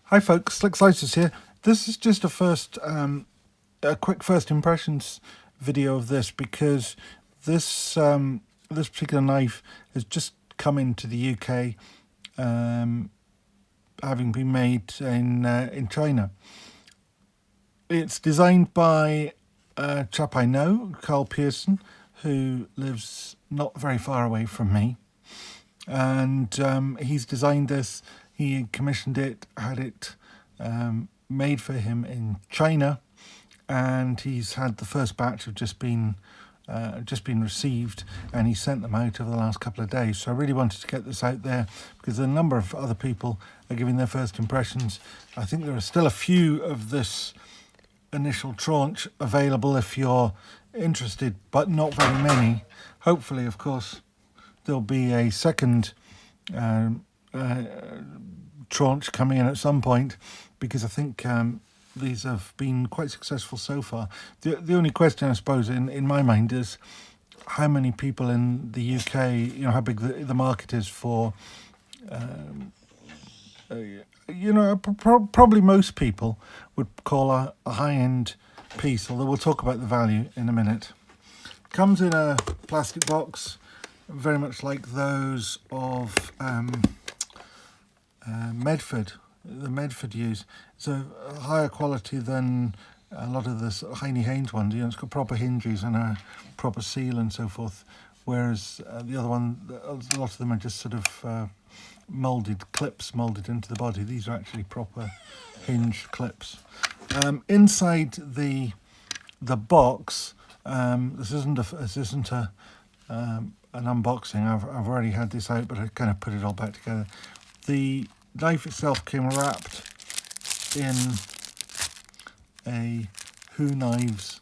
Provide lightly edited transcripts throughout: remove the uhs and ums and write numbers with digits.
Hi folks, Slick Slices here. This is just a quick first impressions video of this because this particular knife has just come into the UK, having been made in China. It's designed by a chap I know, D Pearson, who lives not very far away from me, and he's designed this. He commissioned it, had it made for him in China, and he's had the first batch have just been received, and he sent them out over the last couple of days. So I really wanted to get this out there because a number of other people are giving their first impressions. I think there are still a few of this initial tranche available if you're interested, but not very many. Hopefully, of course, there'll be a second tranche coming in at some point, because I think these have been quite successful so far. The only question, I suppose, in my mind is how many people in the UK, how big the market is for, probably most people would call a high-end piece, although we'll talk about the value in a minute. Comes in a plastic box, very much like those of Medford, the Medford use. It's a higher quality than a lot of the Heine Haynes ones. It's got proper hinges and a proper seal and so forth, whereas the other one, a lot of them are just sort of moulded clips moulded into the body. These are actually proper hinge clips. Inside the box, this isn't an unboxing. I've already had this out, but I kind of put it all back together. The knife itself came wrapped in a Who Knives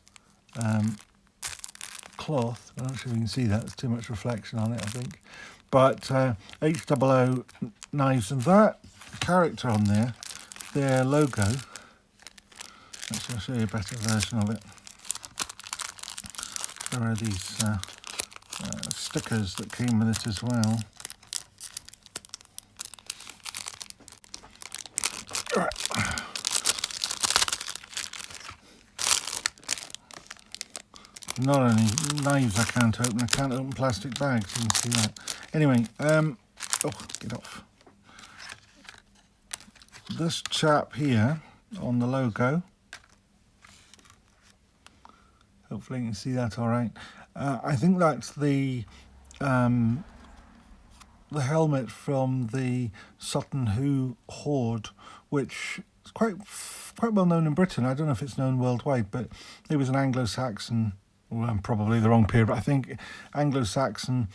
cloth. I'm not sure if you can see that. There's too much reflection on it, I think. But HOO knives, and that character on there, their logo. Actually, I'll show you a better version of it. There are these stickers that came with it as well. Right. Not only knives I can't open plastic bags, you can see that. Anyway, oh, get off. This chap here on the logo, hopefully you can see that all right. I think that's the helmet from the Sutton Hoo Horde, which is quite well known in Britain. I don't know if it's known worldwide, but it was an Anglo-Saxon, well, I'm probably the wrong period, but I think Anglo-Saxon,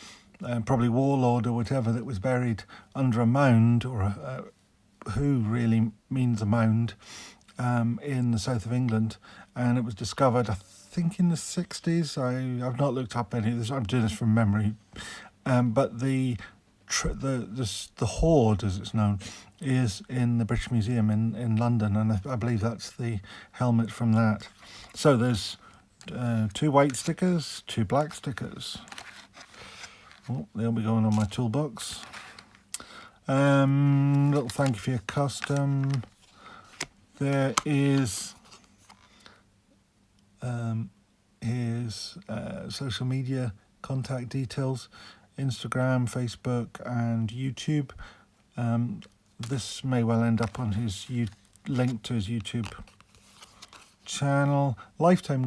probably warlord or whatever, that was buried under a mound, or who really means a mound, in the south of England, and it was discovered, I think, in the 60s. I've not looked up any of this. I'm doing this from memory, but the Horde, as it's known, is in the British Museum in London, and I believe that's the helmet from that. So there's 2 white stickers, 2 black stickers. Oh, they'll be going on my toolbox. Little thank you for your custom. There is his social media contact details: Instagram, Facebook, and YouTube. This may well end up on his link to his YouTube channel. Lifetime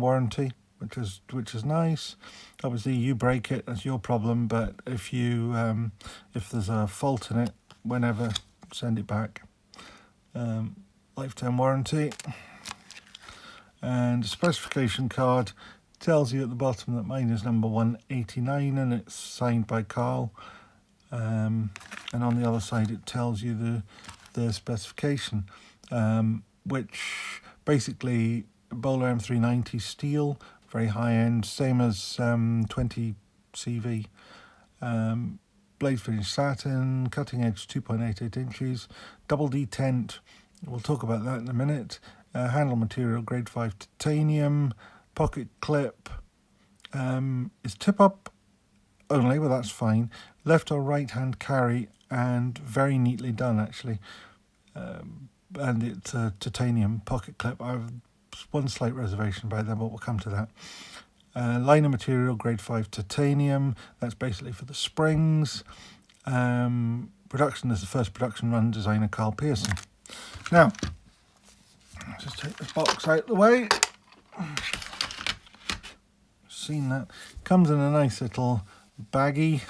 warranty, which is nice. Obviously, you break it, that's your problem. But if there's a fault in it, whenever, send it back. Lifetime warranty. And a specification card tells you at the bottom that mine is number 189 and it's signed by Carl. And on the other side it tells you the specification, which basically Bowler M390 steel, very high end, same as 20 CV. Blade finish satin, cutting edge 2.88 inches, double detent. We'll talk about that in a minute. Handle material grade 5 titanium, pocket clip. It's tip up only, but that's fine. Left or right hand carry, and very neatly done actually. and it's a titanium pocket clip. I have one slight reservation about that, but we'll come to that. Liner material, grade 5 titanium. That's basically for the springs. Production is the first production run, designer Carl Pearson. Now, let's just take this box out of the way. Seen that. Comes in a nice little baggie,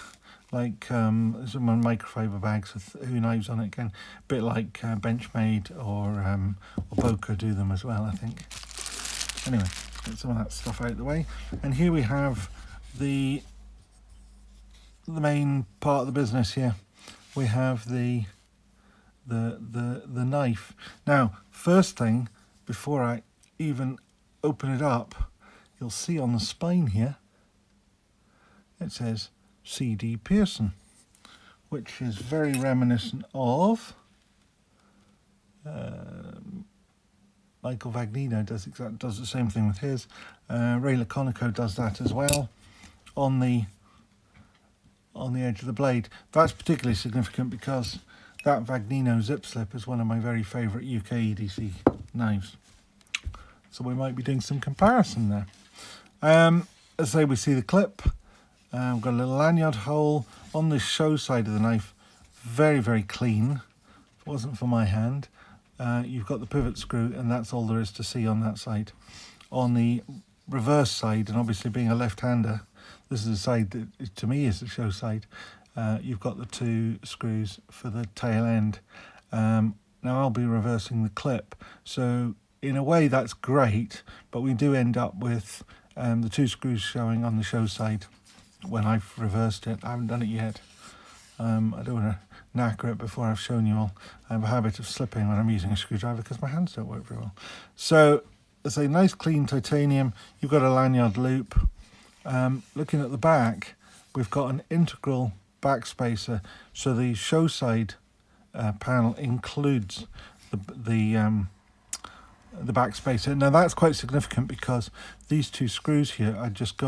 like there's one microfiber bags with Who knives on it again, a bit like Benchmade or Boca do them as well, I think. Anyway, get some of that stuff out of the way, and here we have the main part of the business. Here we have the knife. Now, first thing, before I even open it up, you'll see on the spine here it says D Pearson, which is very reminiscent of Michael Vagnino does the same thing with his. Ray Laconico does that as well on the edge of the blade. That's particularly significant because that Vagnino zip slip is one of my very favourite UK EDC knives. So we might be doing some comparison there. As I say, we see the clip. We've got a little lanyard hole on the show side of the knife. Very, very clean. If it wasn't for my hand. You've got the pivot screw, and that's all there is to see on that side. On the reverse side, and obviously being a left-hander, this is the side that to me is the show side. You've got the 2 screws for the tail end. Now I'll be reversing the clip, so in a way that's great, but we do end up with the 2 screws showing on the show side when I've reversed it. I haven't done it yet. I don't want to knacker it before I've shown you all. I have a habit of slipping when I'm using a screwdriver because my hands don't work very well. So it's a nice clean titanium. You've got a lanyard loop. Looking at the back, we've got an integral back spacer. So the show side panel includes the back spacer. Now that's quite significant because these 2 screws here are just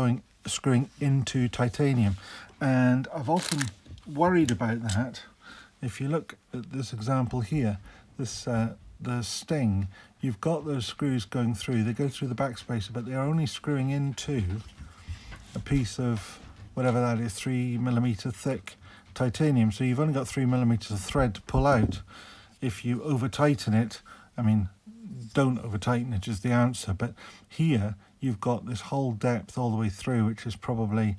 screwing into titanium, and I've often worried about that. If you look at this example here, this the sting, you've got those screws going through. They go through the back spacer, but they're only screwing into a piece of whatever that is, 3mm thick titanium. So you've only got 3mm of thread to pull out. If you over tighten it, I mean, don't over tighten it is the answer, but here you've got this whole depth all the way through, which is probably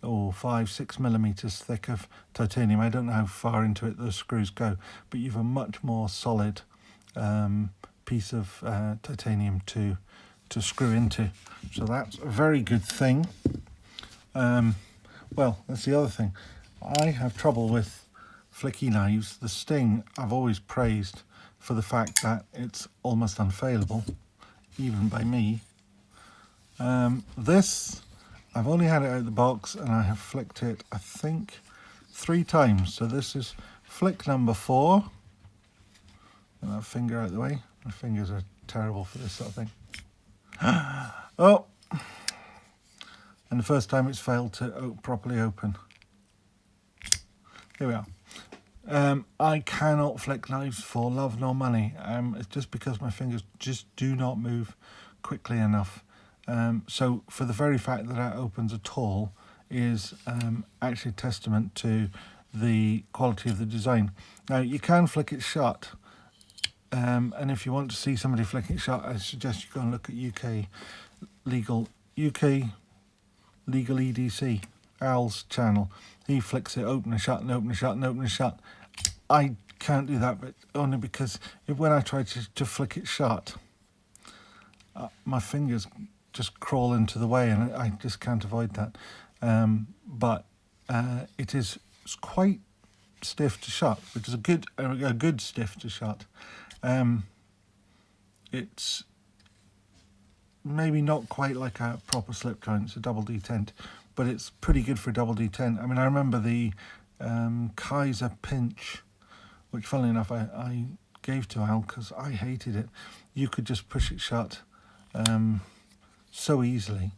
5-6mm thick of titanium. I don't know how far into it those screws go, but you've a much more solid piece of titanium to screw into. So that's a very good thing. Well, that's the other thing. I have trouble with flicky knives. The Sting I've always praised for the fact that it's almost unfailable, even by me. This, I've only had it out of the box and I have flicked it, I think, 3 times. So this is flick number 4. Get that finger out of the way. My fingers are terrible for this sort of thing. Oh! And the first time it's failed to properly open. Here we are. I cannot flick knives for love nor money. It's just because my fingers just do not move quickly enough. So for the very fact that it opens at all is actually a testament to the quality of the design. Now you can flick it shut, and if you want to see somebody flick it shut, I suggest you go and look at UK legal EDC, Al's channel. He flicks it open and shut and open and shut and open and shut. I can't do that, but only because when I try to flick it shut, my fingers just crawl into the way, and I just can't avoid that. But it is quite stiff to shut, which is a good stiff to shut. It's maybe not quite like a proper slip joint. It's a double detent, but it's pretty good for a double detent. I mean, I remember the Kaiser pinch, which funnily enough I gave to Al because I hated it. You could just push it shut so easily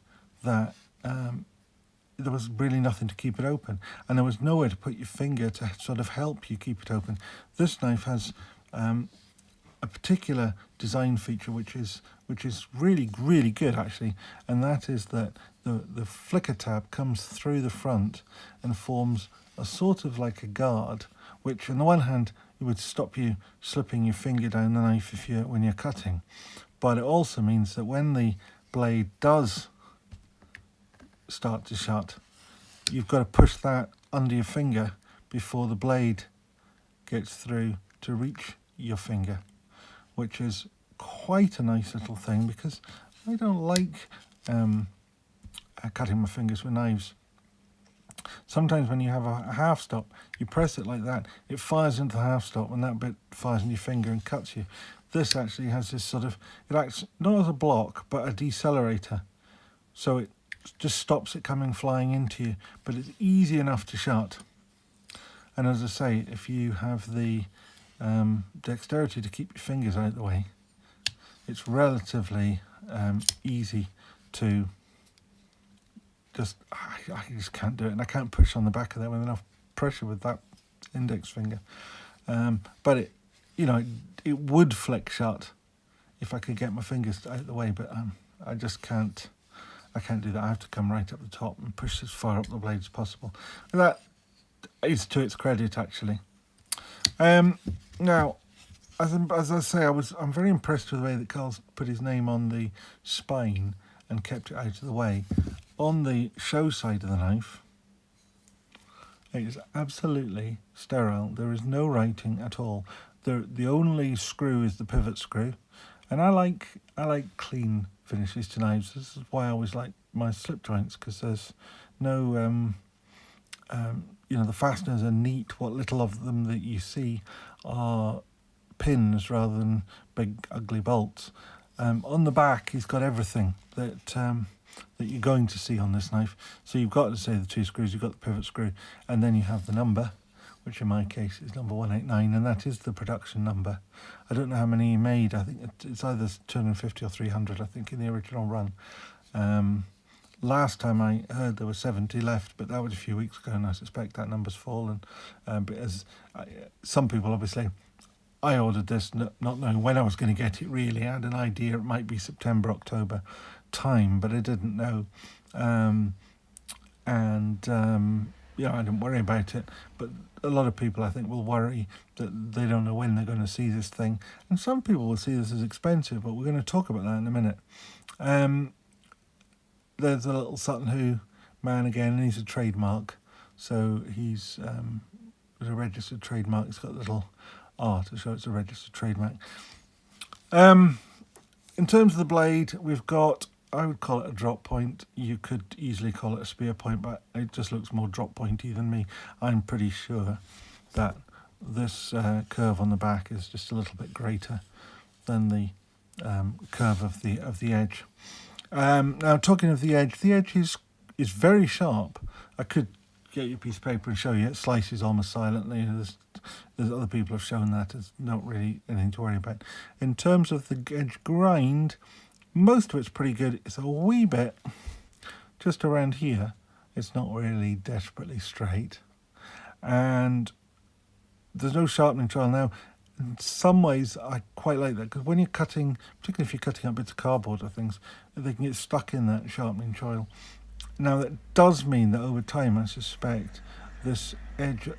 that there was really nothing to keep it open, and there was nowhere to put your finger to sort of help you keep it open. This knife has a particular design feature which is really, really good actually, and that is that the flicker tab comes through the front and forms a sort of like a guard, which on the one hand it would stop you slipping your finger down the knife when you're cutting, but it also means that when the blade does start to shut, you've got to push that under your finger before the blade gets through to reach your finger, which is quite a nice little thing, because I don't like cutting my fingers with knives. Sometimes when you have a half stop, you press it like that, it fires into the half stop, and that bit fires in your finger and cuts you. This actually has this sort of, it acts not as a block but a decelerator, so it just stops it coming flying into you, but it's easy enough to shut. And as I say, if you have the dexterity to keep your fingers out of the way, it's relatively easy to I just can't do it, and I can't push on the back of that with enough pressure with that index finger. But it, it would flick shut if I could get my fingers out of the way, but I just can't. I can't do that. I have to come right up the top and push as far up the blade as possible. And that is to its credit, actually. Now, as I say, I'm very impressed with the way that Carl's put his name on the spine and kept it out of the way. On the show side of the knife, it is absolutely sterile. There is no writing at all. The only screw is the pivot screw, and I like clean finishes to knives. This is why I always like my slip joints, because there's no the fasteners are neat. What little of them that you see are pins rather than big ugly bolts. On the back, he's got everything that you're going to see on this knife. So you've got to say the two screws, you've got the pivot screw, and then you have the number, which in my case is number 189, and that is the production number. I don't know how many he made. I think it's either 250 or 300, I think, in the original run. Last time I heard there were 70 left, but that was a few weeks ago, and I suspect that number's fallen. But some people, obviously, I ordered this not knowing when I was going to get it, really. I had an idea it might be September, October time, but I didn't know. I didn't worry about it. But a lot of people, I think, will worry that they don't know when they're going to see this thing. And some people will see this as expensive, but we're going to talk about that in a minute. There's a little Sutton Hoo man again, and he's a trademark. So he's a registered trademark. It's got a little R to show it's a registered trademark. In terms of the blade, we've got, I would call it a drop point. You could easily call it a spear point, but it just looks more drop pointy than me. I'm pretty sure that this curve on the back is just a little bit greater than the curve of the edge. Now, talking of the edge is very sharp. I could get you a piece of paper and show you. It slices almost silently. There's other people have shown that. It's not really anything to worry about. In terms of the edge grind, most of it's pretty good. It's a wee bit just around here. It's not really desperately straight. And there's no sharpening trial now. In some ways, I quite like that, because when you're cutting, particularly if you're cutting up bits of cardboard or things, they can get stuck in that sharpening trial. Now, that does mean that over time, I suspect, this edge,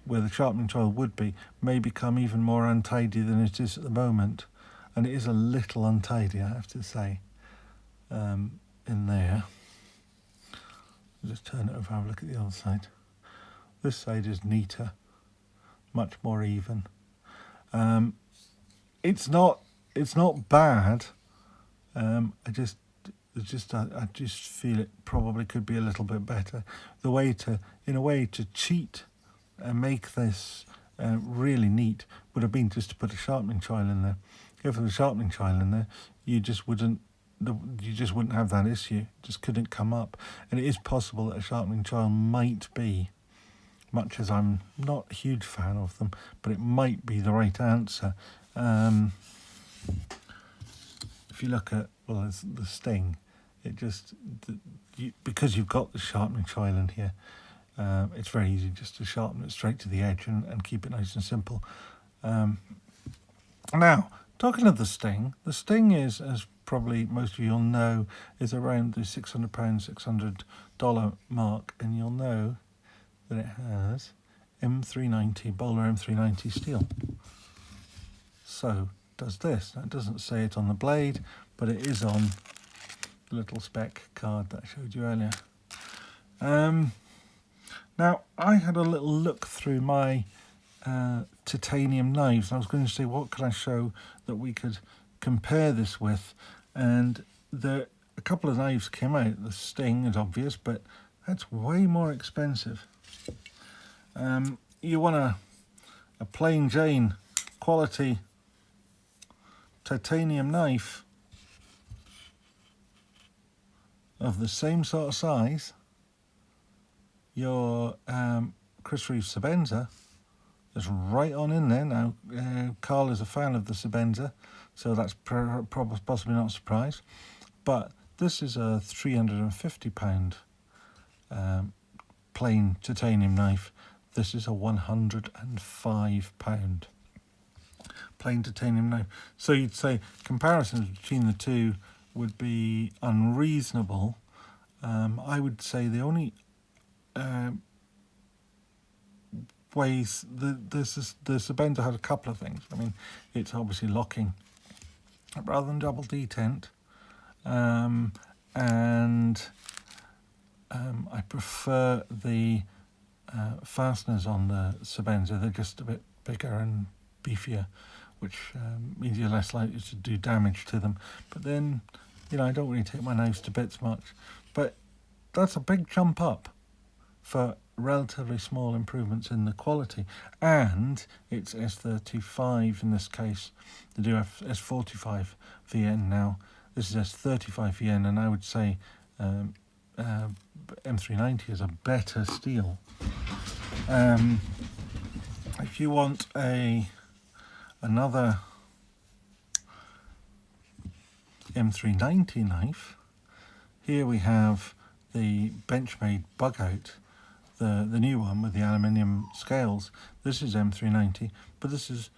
where the sharpening trial would be, may become even more untidy than it is at the moment. And it is a little untidy, I have to say, in there. I'll just turn it over and have a look at the other side. This side is neater, much more even. It's not bad. I just feel it probably could be a little bit better. In a way to cheat and make this really neat would have been just to put a sharpening trial in there. If there was a sharpening trial in there, you just wouldn't have that issue. It just couldn't come up. And it is possible that a sharpening trial might be, much as I'm not a huge fan of them, but it might be the right answer. If you look at, it's the sting, because you've got the sharpening trial in here, it's very easy just to sharpen it straight to the edge and keep it nice and simple. Now, talking of the sting is, as probably most of you will know, is around the £600, $600 mark, and you'll know that it has M390, Bowler M390 steel. So does this. That doesn't say it on the blade, but it is on the little spec card that I showed you earlier. Now, I had a little look through my titanium knives, and I was going to say, what could I show that we could compare this with? And a couple of knives came out. The Sting is obvious, but that's way more expensive. You want a plain Jane quality titanium knife of the same sort of size. Your Chris Reeve Sebenza is right on in there now. Carl is a fan of the Sebenza, so that's possibly not a surprise. But this is a £350 plain titanium knife. This is a £105 plain titanium knife. So you'd say comparisons between the two would be unreasonable. I would say the only ways the Sebenza had a couple of things. I mean, it's obviously locking rather than double detent, and I prefer the fasteners on the Sebenza. They're just a bit bigger and beefier, which means you're less likely to do damage to them. But then, you know, I don't really take my knives to bits much, but that's a big jump up for relatively small improvements in the quality. And it's S35 in this case. They do have S45 VN now. This is S35 VN, and I would say M390 is a better steel. If you want another M390 knife, here we have the Benchmade Bug Out, the new one with the aluminium scales. This is M390, but this is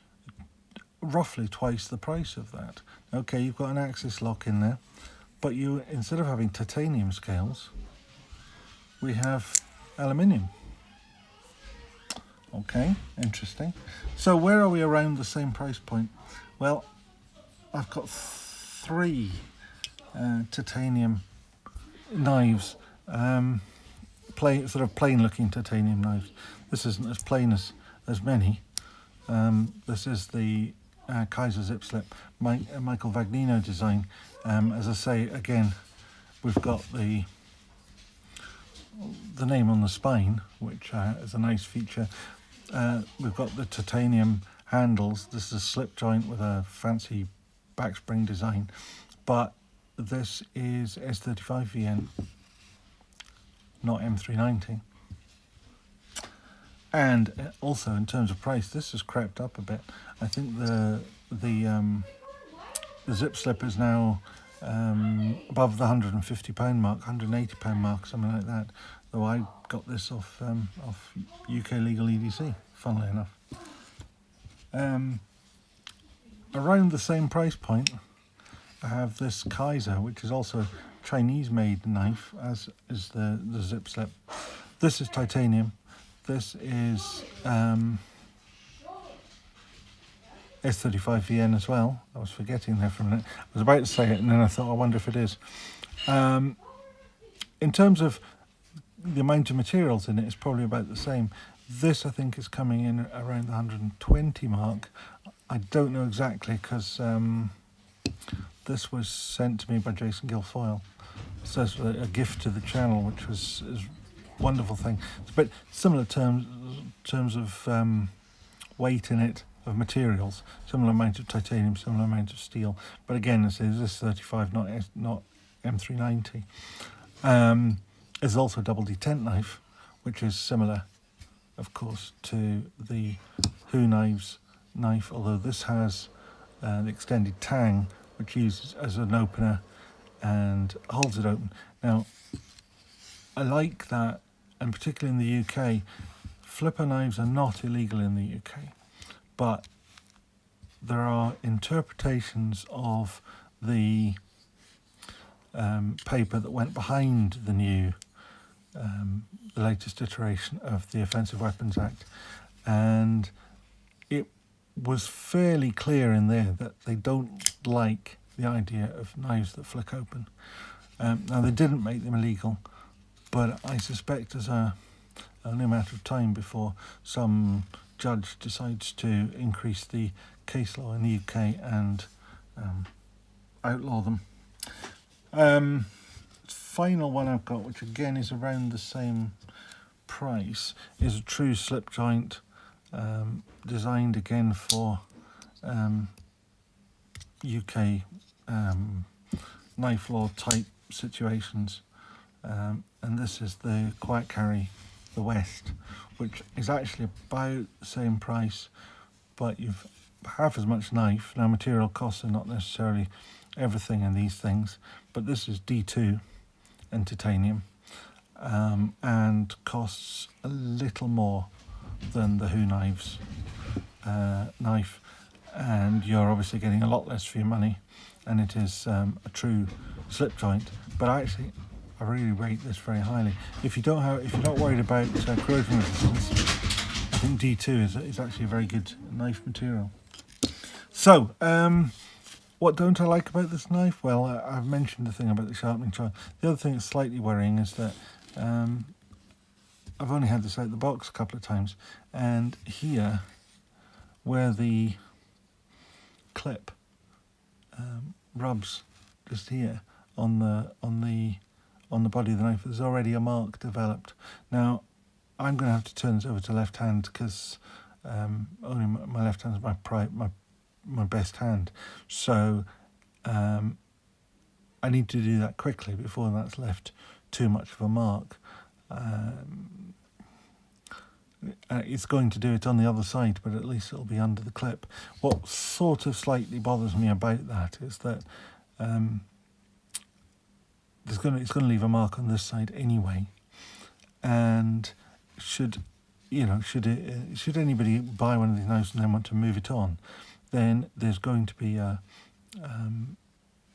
roughly twice the price of that. Okay, you've got an axis lock in there, but you, instead of having titanium scales, we have aluminium. Okay, interesting. So where are we around the same price point? Well, I've got three titanium knives, sort of plain looking titanium knives. This isn't as plain as many. This is the Kaiser Zip Slip, Michael Vagnino design. As I say, again, we've got the name on the spine, which is a nice feature. We've got the titanium handles. This is a slip joint with a fancy backspring design, but this is S35 VN, not M390. And also in terms of price, this has crept up a bit. I think the zip slip is now above the £150 mark, £180 mark, something like that. Though I got this off UK Legal EDC, funnily enough. Around the same price point, I have this Kaiser, which is also a Chinese-made knife, as is the zip slip. This is titanium. This is S35 VN as well. I was forgetting there for a minute. I was about to say it, and then I thought, I wonder if it is. In terms of the amount of materials in it, it's probably about the same. This, I think, is coming in around the 120 mark. I don't know exactly, because this was sent to me by Jason Guilfoyle. So it's a gift to the channel, which is a wonderful thing. It's a bit similar terms of weight in it, of materials, similar amount of titanium, similar amount of steel. But again, this is 35, not M390. There's also a double detent knife, which is similar, of course, to the Who knife, although this has the extended tang, which uses as an opener and holds it open. Now, I like that, and particularly in the UK, flipper knives are not illegal in the UK, but there are interpretations of the paper that went behind the new, the latest iteration of the Offensive Weapons Act, and it was fairly clear in there that they don't like the idea of knives that flick open. Now, they didn't make them illegal, but I suspect there's only a matter of time before some judge decides to increase the case law in the UK and outlaw them. Final one I've got, which again is around the same price, is a true slip joint, designed again for UK knife law type situations, and this is the Quiet Carry, the West, which is actually about the same price, but you've half as much knife. Now, material costs are not necessarily everything in these things, but this is D2 and titanium, and costs a little more than the Who knife, and you're obviously getting a lot less for your money, and it is a true slip joint. But actually, I really rate this very highly. If you're not worried about corrosion resistance, I think D2 is actually a very good knife material. So, what don't I like about this knife? Well, I've mentioned the thing about the sharpening choil. The other thing that's slightly worrying is that I've only had this out the box a couple of times, and here, where the clip rubs just here on the body of the knife, there's already a mark developed. Now, I'm going to have to turn this over to left hand because only my left hand is my best hand, so I need to do that quickly before that's left too much of a mark. It's going to do it on the other side, but at least it'll be under the clip. What sort of slightly bothers me about that is that it's going to leave a mark on this side anyway, and should anybody buy one of these knives and then want to move it on, then there's going to be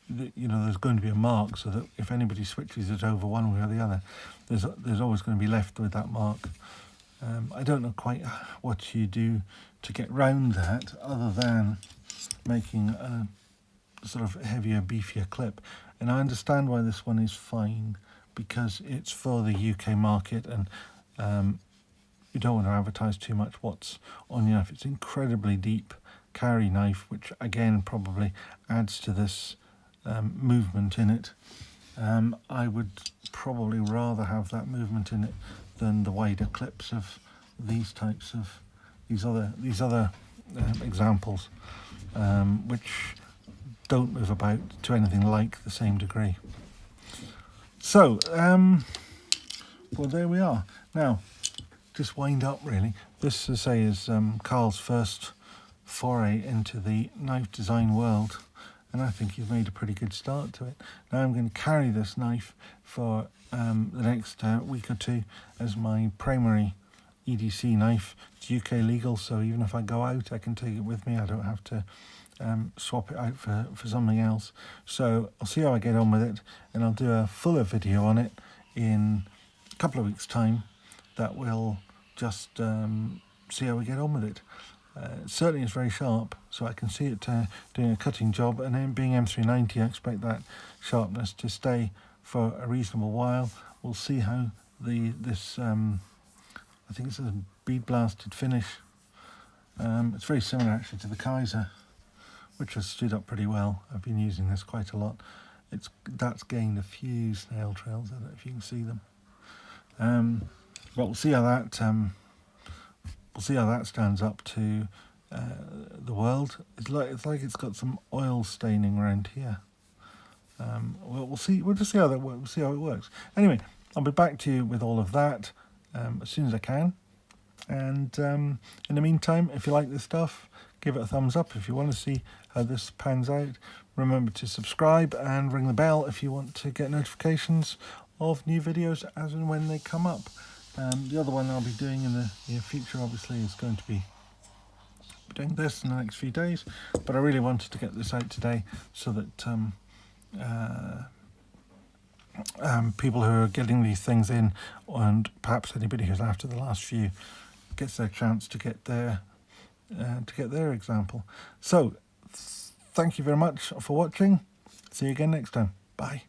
there's going to be a mark, so that if anybody switches it over one way or the other, there's always going to be left with that mark. I don't know quite what you do to get round that, other than making a sort of heavier, beefier clip. And I understand why this one is fine, because it's for the UK market, and you don't want to advertise too much what's on your knife. It's incredibly deep carry knife, which again probably adds to this movement in it. I would probably rather have that movement in it than the wider clips of these other examples, which don't move about to anything like the same degree. So, well, there we are. Now, just wind up really. This, as I say, is Carl's first foray into the knife design world, and I think he's made a pretty good start to it. Now I'm going to carry this knife for the next week or two as my primary EDC knife. It's UK legal, so even if I go out, I can take it with me. I don't have to swap it out for something else. So I'll see how I get on with it, and I'll do a fuller video on it in a couple of weeks' time that will just see how we get on with it. Certainly it's very sharp, so I can see it doing a cutting job, and then being M390, I expect that sharpness to stay for a reasonable while. We'll see how this I think it's a bead blasted finish. It's very similar actually to the Kaiser, which has stood up pretty well. I've been using this quite a lot. That's gained a few snail trails. I don't know if you can see them. But we'll see how that stands up to the world. It's like it's got some oil staining around here. We'll see. We'll just see how that works. We'll see how it works. Anyway, I'll be back to you with all of that as soon as I can. And in the meantime, if you like this stuff, give it a thumbs up. If you want to see how this pans out, remember to subscribe and ring the bell if you want to get notifications of new videos as and when they come up. The other one I'll be doing in the near future, obviously, is going to be doing this in the next few days, but I really wanted to get this out today so that people who are getting these things in, and perhaps anybody who's after the last few, gets their chance to get their example. So thank you very much for watching. See you again next time. Bye.